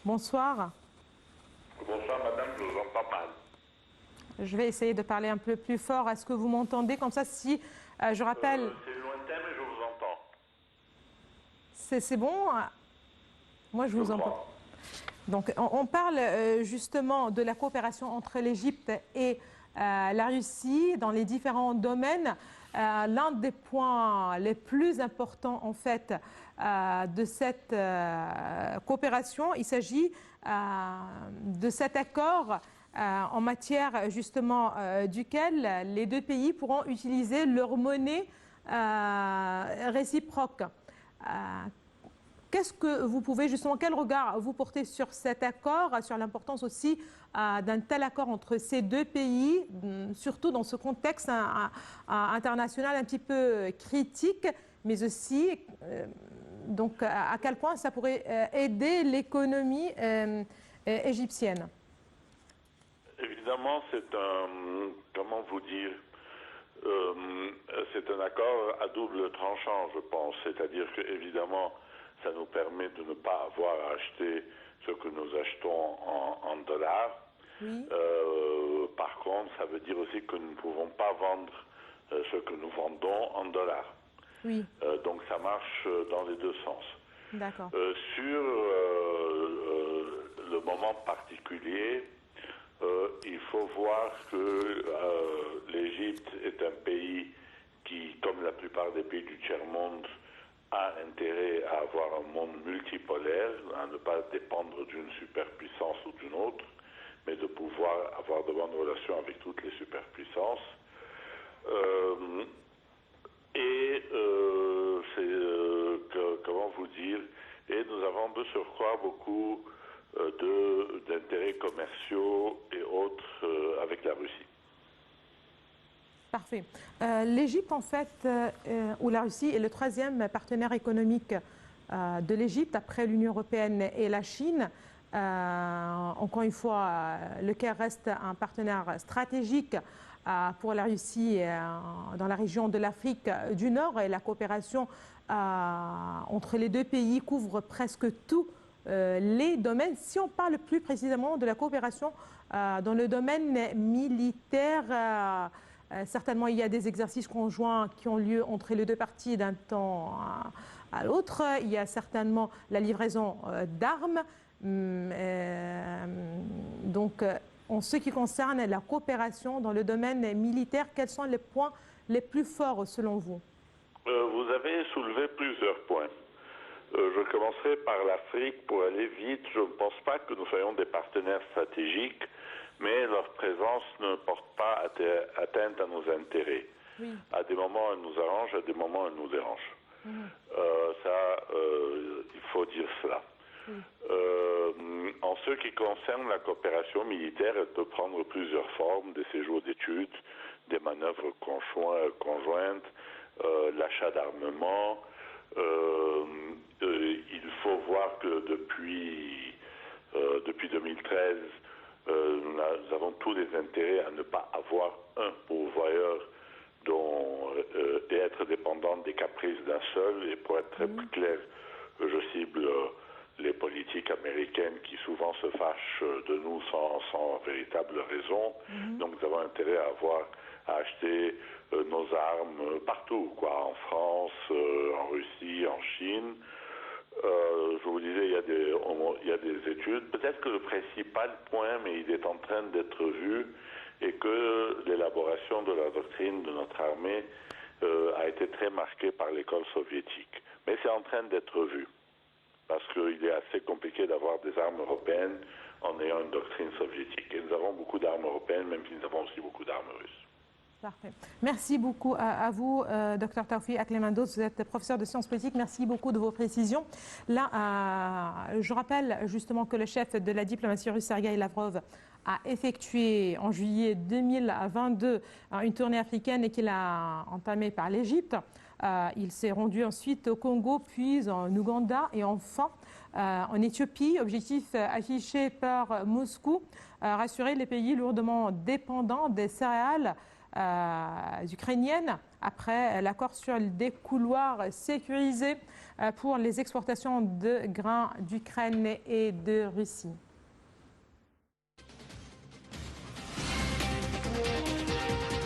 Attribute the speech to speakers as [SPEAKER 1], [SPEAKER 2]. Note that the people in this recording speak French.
[SPEAKER 1] Bonsoir.
[SPEAKER 2] Bonsoir madame, je vous entends mal.
[SPEAKER 1] Je vais essayer de parler un peu plus fort. Est-ce que vous m'entendez? Comme ça, si je rappelle...
[SPEAKER 2] C'est lointain, mais je vous entends.
[SPEAKER 1] C'est bon? Moi, je vous entends. Donc, on parle justement de la coopération entre l'Égypte et la Russie dans les différents domaines. L'un des points les plus importants, en fait, de cette coopération, il s'agit de cet accord en matière, justement, duquel les deux pays pourront utiliser leur monnaie réciproque. Qu'est-ce que vous pouvez, justement, quel regard vous portez sur cet accord, sur l'importance aussi d'un tel accord entre ces deux pays, surtout dans ce contexte international un petit peu critique, mais aussi, donc, à quel point ça pourrait aider l'économie égyptienne?
[SPEAKER 2] Évidemment, c'est un, comment vous dire, c'est un accord à double tranchant, je pense. C'est-à-dire que, évidemment, ça nous permet de ne pas avoir à acheter ce que nous achetons en dollars.
[SPEAKER 1] Oui.
[SPEAKER 2] Par contre, ça veut dire aussi que nous ne pouvons pas vendre ce que nous vendons en dollars.
[SPEAKER 1] Oui.
[SPEAKER 2] Donc ça marche dans les deux sens.
[SPEAKER 1] D'accord.
[SPEAKER 2] Sur le moment particulier, il faut voir que l'Égypte est un pays qui, comme la plupart des pays du tiers-monde, a intérêt à avoir un monde multipolaire, à ne pas dépendre d'une superpuissance ou d'une autre, mais de pouvoir avoir de bonnes relations avec toutes les superpuissances. Comment vous dire, et nous avons de surcroît beaucoup d'intérêts commerciaux et autres avec la Russie.
[SPEAKER 1] Parfait. L'Égypte, en fait, ou la Russie est le troisième partenaire économique de l'Égypte après l'Union européenne et la Chine. Encore une fois, le Caire reste un partenaire stratégique pour la Russie dans la région de l'Afrique du Nord, et la coopération entre les deux pays couvre presque tous les domaines. Si on parle plus précisément de la coopération dans le domaine militaire, certainement il y a des exercices conjoints qui ont lieu entre les deux parties d'un temps à l'autre. Il y a certainement la livraison d'armes. Donc, en ce qui concerne la coopération dans le domaine militaire, quels sont les points les plus forts selon vous?
[SPEAKER 2] Vous avez soulevé plusieurs points. Je commencerai par l'Afrique pour aller vite. Je ne pense pas que nous soyons des partenaires stratégiques, mais leur présence ne porte pas atteinte à nos intérêts. Oui. À des moments, elle nous arrange, à des moments, elle nous dérange. Il faut dire cela. En ce qui concerne la coopération militaire, elle peut prendre plusieurs formes: des séjours d'études, des manœuvres conjointes, l'achat d'armement. Il faut voir que depuis 2013, nous avons tous les intérêts à ne pas avoir un pourvoyeur et être dépendant des caprices d'un seul. Et pour être très clair, je cible les politiques américaines qui souvent se fâchent de nous sans véritable raison. Donc nous avons intérêt à acheter nos armes partout, en France, en Russie, en Chine. Je vous disais, il y a des études. Peut-être que le principal point, mais il est en train d'être vu, est que l'élaboration de la doctrine de notre armée a été très marquée par l'école soviétique. Mais c'est en train d'être vu, parce qu'il est assez compliqué d'avoir des armes européennes en ayant une doctrine soviétique. Et nous avons beaucoup d'armes européennes, même si nous avons aussi beaucoup d'armes russes.
[SPEAKER 1] Parfait. Merci beaucoup à vous, Dr Taoufik Akhlemandos. Vous êtes professeur de sciences politiques. Merci beaucoup de vos précisions. Là, je rappelle justement que le chef de la diplomatie russe, Sergueï Lavrov, a effectué en juillet 2022 une tournée africaine et qu'il a entamée par l'Égypte. Il s'est rendu ensuite au Congo, puis en Ouganda et enfin en Éthiopie. Objectif affiché par Moscou, rassurer les pays lourdement dépendants des céréales ukrainiennes après l'accord sur des couloirs sécurisés pour les exportations de grains d'Ukraine et de Russie.